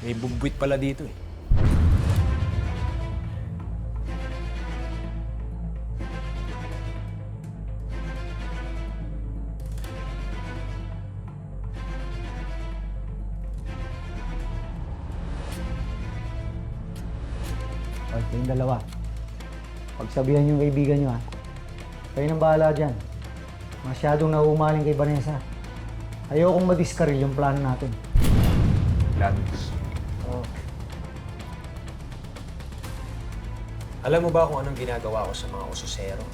May bugwit pala dito eh. O, kayong dalawa. Pagsabihan yung kaibigan nyo, ha? Kayo nang bahala dyan. Masyadong nauumaling kay Vanessa. Ayokong madiskaril yung plano natin. Lagos. Oo. Alam mo ba kung anong ginagawa ko sa mga ususero?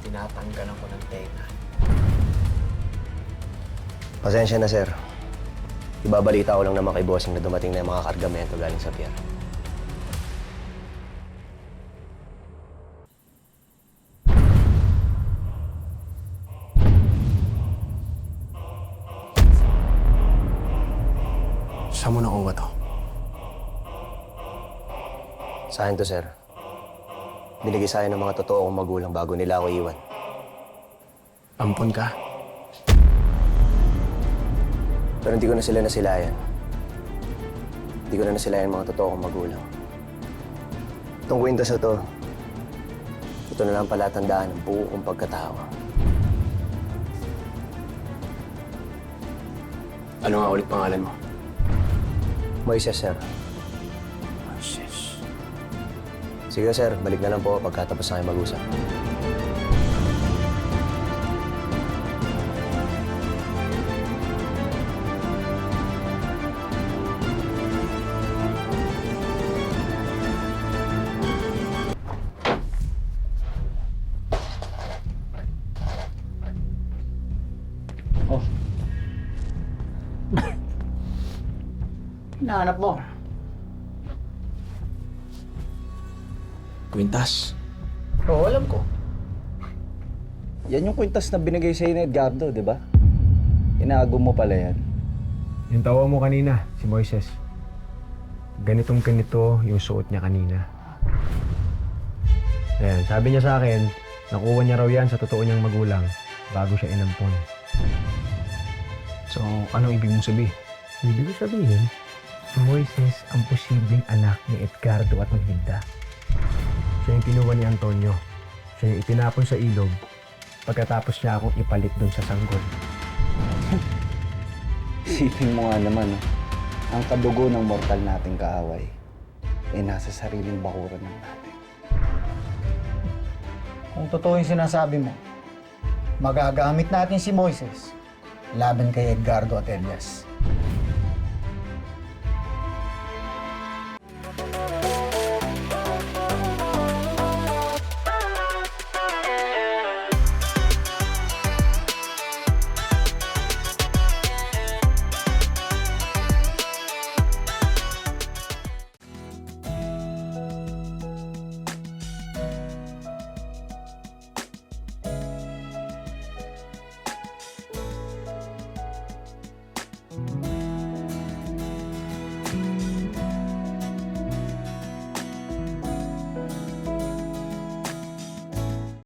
Tinatanggalan ko ng tenga. Pasensya na, sir. Ibabalita ko lang naman kay bossing na dumating na yung mga kargamento galing sa pier. Saan mo nakuha to? Sa akin to, sir. Binigay sa akin ng mga totoo kong magulang bago nila ako iwan. Ampon ka? Pero hindi ko na sila nasilayan. Hindi ko na nasilayan mga totoo kong magulang. Itong kwintas na to, ito na lang pala tandaan ng buo kong pagkatao. Ano nga ulit pangalan mo? Moises, sir. Moises. Sige, sir. Balik na lang po pagkatapos na kayo mag-usap. Oh. Hinahanap mo. Quintas. Oo, alam ko. Yan yung kwintas na binigay sa'yo ni Edgardo, di ba? Inago mo pala yan. Yung tawa mo kanina, si Moises. Ganitong ganito yung suot niya kanina. Ayan, sabi niya sa akin, nakuha niya raw yan sa totoo niyang magulang bago siya inampon. So, anong ibig mong sabihin? Ibig sabihin, si Moises ang posibleng anak ni Edgardo at ng Hilda. Siya yung kinuha ni Antonio. Siya yung itinapon sa ilog pagkatapos niya akong ipalit doon sa sanggol. Isipin mo nga naman, no? Ang kadugo ng mortal nating kaaway ay nasa sariling bakuran ng natin. Kung totoo yung sinasabi mo, magagamit natin si Moises laban kay Edgardo at Elias.